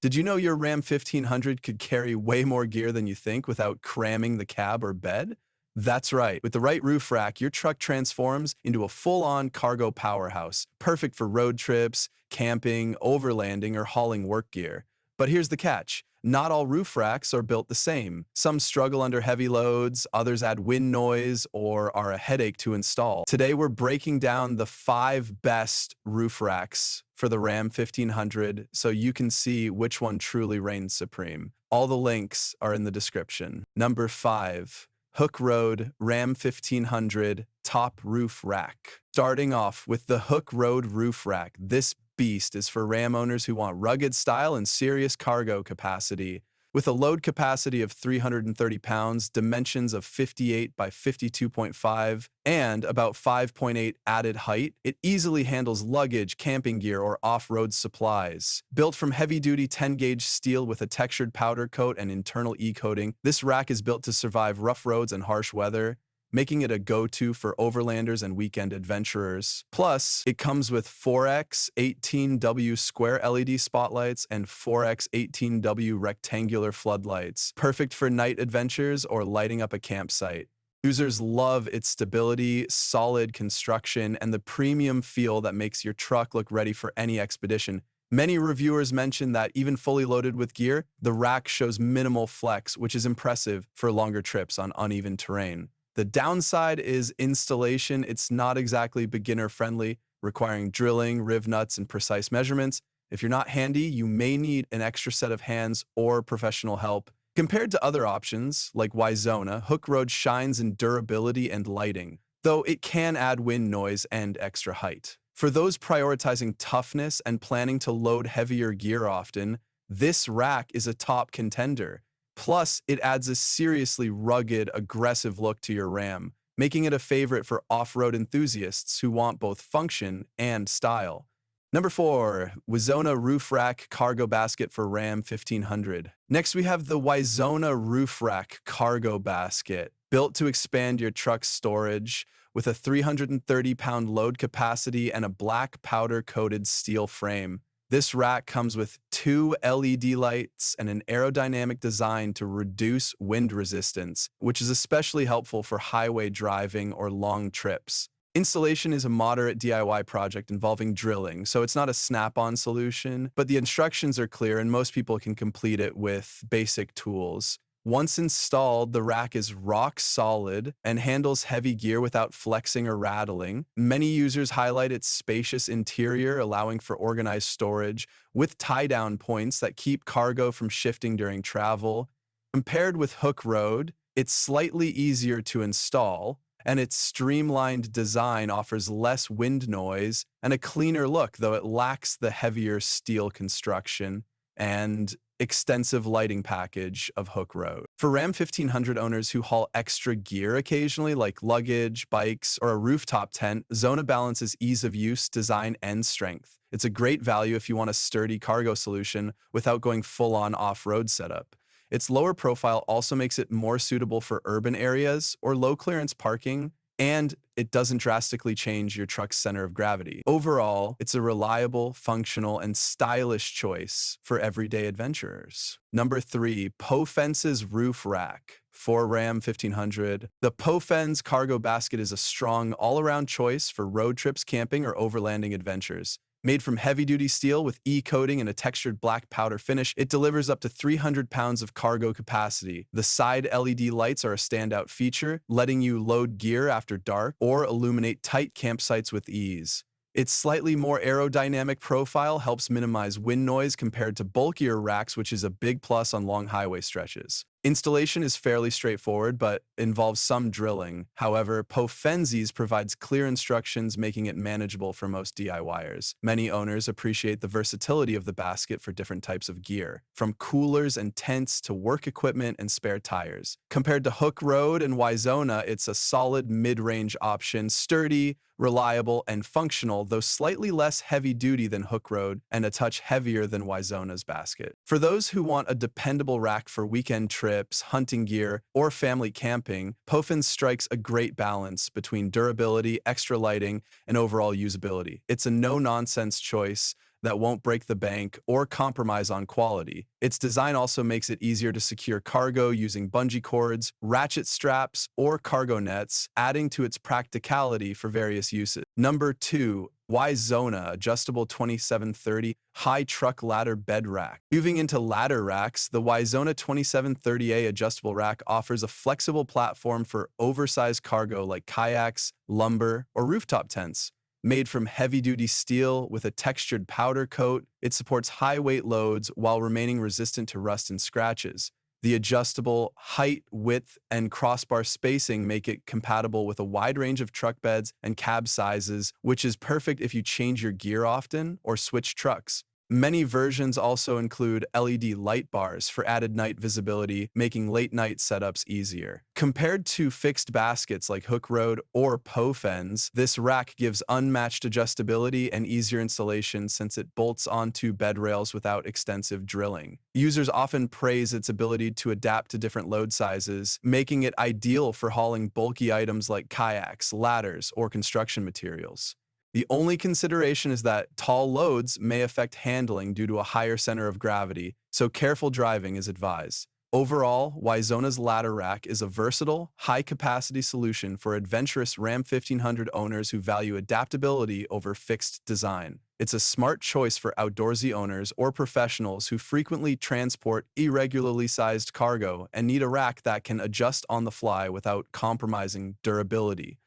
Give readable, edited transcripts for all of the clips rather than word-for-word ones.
Did you know your Ram 1500 could carry way more gear than you think without cramming the cab or bed? That's right. With the right roof rack, your truck transforms into a full-on cargo powerhouse, perfect for road trips, camping, overlanding, or hauling work gear. But here's the catch. Not all roof racks are built the same. Some struggle under heavy loads, others add wind noise, or are a headache to install. Today, we're breaking down the 5 best roof racks for the Ram 1500 so you can see which one truly reigns supreme. All the links are in the description. Number 5. Hook Road Ram 1500 Top Roof Rack. Starting off with the Hook Road Roof Rack, this beast is for Ram owners who want rugged style and serious cargo capacity. With a load capacity of 330 pounds, dimensions of 58 by 52.5, and about 5.8 added height, it easily handles luggage, camping gear, or off-road supplies. Built from heavy-duty 10-gauge steel with a textured powder coat and internal E-coating, this rack is built to survive rough roads and harsh weather, making it a go-to for overlanders and weekend adventurers. Plus, it comes with 4x 18W square LED spotlights and 4x 18W rectangular floodlights, perfect for night adventures or lighting up a campsite. Users love its stability, solid construction, and the premium feel that makes your truck look ready for any expedition. Many reviewers mention that even fully loaded with gear, the rack shows minimal flex, which is impressive for longer trips on uneven terrain. The downside is installation. It's not exactly beginner-friendly, requiring drilling, riv nuts, and precise measurements. If you're not handy, you may need an extra set of hands or professional help. Compared to other options, like Wyzona, Hook Road shines in durability and lighting, though it can add wind noise and extra height. For those prioritizing toughness and planning to load heavier gear often, this rack is a top contender. Plus, it adds a seriously rugged, aggressive look to your Ram, making it a favorite for off-road enthusiasts who want both function and style. Number 4. Wyzona Roof Rack Cargo Basket for Ram 1500. Next, we have the Wyzona Roof Rack Cargo Basket, built to expand your truck's storage with a 330-pound load capacity and a black powder-coated steel frame. This rack comes with 2 LED lights and an aerodynamic design to reduce wind resistance, which is especially helpful for highway driving or long trips. Installation is a moderate DIY project involving drilling, so it's not a snap-on solution, but the instructions are clear and most people can complete it with basic tools. Once installed, the rack is rock solid and handles heavy gear without flexing or rattling. Many users highlight its spacious interior, allowing for organized storage, with tie-down points that keep cargo from shifting during travel. Compared with Hook Road, it's slightly easier to install, and its streamlined design offers less wind noise and a cleaner look, though it lacks the heavier steel construction and extensive lighting package of Hook Road. For Ram 1500 owners who haul extra gear occasionally, like luggage, bikes, or a rooftop tent, Zona balances ease of use, design, and strength. It's a great value if you want a sturdy cargo solution without going full-on off-road setup. Its lower profile also makes it more suitable for urban areas or low-clearance parking, and it doesn't drastically change your truck's center of gravity. Overall, it's a reliable, functional, and stylish choice for everyday adventurers. Number 3. Pofence's Roof Rack for Ram 1500. The Pofence cargo basket is a strong, all-around choice for road trips, camping, or overlanding adventures. Made from heavy-duty steel with E-coating and a textured black powder finish, it delivers up to 300 pounds of cargo capacity. The side LED lights are a standout feature, letting you load gear after dark or illuminate tight campsites with ease. Its slightly more aerodynamic profile helps minimize wind noise compared to bulkier racks, which is a big plus on long highway stretches. Installation is fairly straightforward, but involves some drilling. However, Pofences provides clear instructions, making it manageable for most DIYers. Many owners appreciate the versatility of the basket for different types of gear, from coolers and tents to work equipment and spare tires. Compared to Hook Road and Wyzona, it's a solid mid-range option, sturdy, reliable, and functional, though slightly less heavy-duty than Hook Road and a touch heavier than Wyzona's basket. For those who want a dependable rack for weekend trips, hunting gear, or family camping, Pofence strikes a great balance between durability, extra lighting, and overall usability. It's a no-nonsense choice, that won't break the bank or compromise on quality. Its design also makes it easier to secure cargo using bungee cords, ratchet straps, or cargo nets, adding to its practicality for various uses. Number 2. Y-Zona Adjustable 2730 High Truck Ladder Bed Rack. Moving into ladder racks, the Y-Zona 2730A adjustable rack offers a flexible platform for oversized cargo like kayaks, lumber, or rooftop tents. Made from heavy-duty steel with a textured powder coat, it supports high-weight loads while remaining resistant to rust and scratches. The adjustable height, width, and crossbar spacing make it compatible with a wide range of truck beds and cab sizes, which is perfect if you change your gear often or switch trucks. Many versions also include LED light bars for added night visibility, making late-night setups easier. Compared to fixed baskets like hook rod or POFENs, this rack gives unmatched adjustability and easier installation since it bolts onto bed rails without extensive drilling. Users often praise its ability to adapt to different load sizes, making it ideal for hauling bulky items like kayaks, ladders, or construction materials. The only consideration is that tall loads may affect handling due to a higher center of gravity, so careful driving is advised. Overall, Y-Zona's ladder rack is a versatile, high-capacity solution for adventurous Ram 1500 owners who value adaptability over fixed design. It's a smart choice for outdoorsy owners or professionals who frequently transport irregularly sized cargo and need a rack that can adjust on the fly without compromising durability.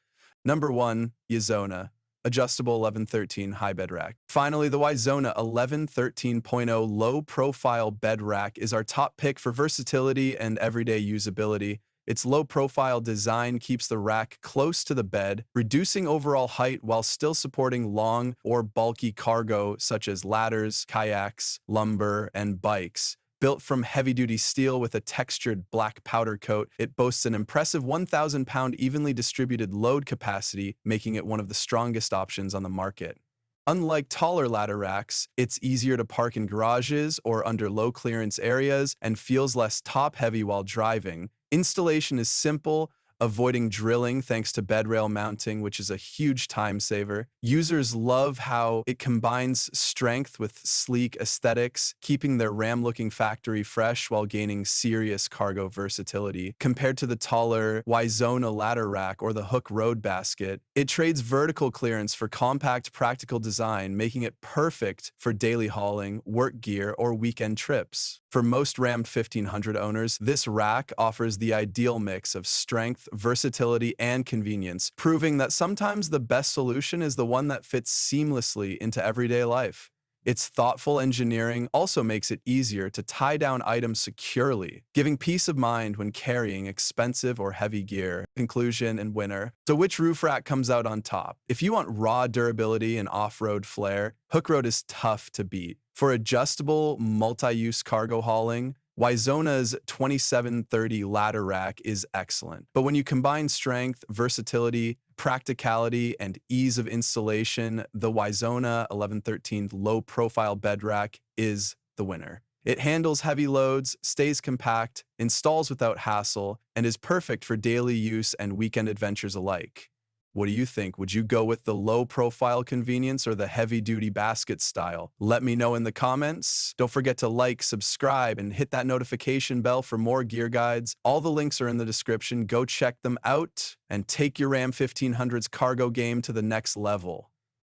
Number 1. Y-Zona Adjustable 1113 High Bed Rack. Finally, the Y-Zona 1113.0 Low-Profile Bed Rack is our top pick for versatility and everyday usability. Its low-profile design keeps the rack close to the bed, reducing overall height while still supporting long or bulky cargo such as ladders, kayaks, lumber, and bikes. Built from heavy-duty steel with a textured black powder coat, it boasts an impressive 1,000-pound evenly distributed load capacity, making it one of the strongest options on the market. Unlike taller ladder racks, it's easier to park in garages or under low-clearance areas and feels less top-heavy while driving. Installation is simple, avoiding drilling thanks to bed rail mounting, which is a huge time saver. Users love how it combines strength with sleek aesthetics, keeping their Ram-looking factory fresh while gaining serious cargo versatility. Compared to the taller Y-Zona ladder rack or the hook road basket, it trades vertical clearance for compact, practical design, making it perfect for daily hauling, work gear, or weekend trips. For most Ram 1500 owners, this rack offers the ideal mix of strength, versatility, and convenience, proving that sometimes the best solution is the one that fits seamlessly into everyday life. Its thoughtful engineering also makes it easier to tie down items securely, giving peace of mind when carrying expensive or heavy gear. Conclusion and winner. So which roof rack comes out on top? If you want raw durability and off-road flair, hook road is tough to beat. For adjustable, multi-use cargo hauling, Y-Zona's 2730 ladder rack is excellent. But when you combine strength, versatility, practicality, and ease of installation, the Y-Zona 1113 low-profile bed rack is the winner. It handles heavy loads, stays compact, installs without hassle, and is perfect for daily use and weekend adventures alike. What do you think? Would you go with the low-profile convenience or the heavy-duty basket style? Let me know in the comments. Don't forget to like, subscribe, and hit that notification bell for more gear guides. All the links are in the description. Go check them out and take your Ram 1500's cargo game to the next level.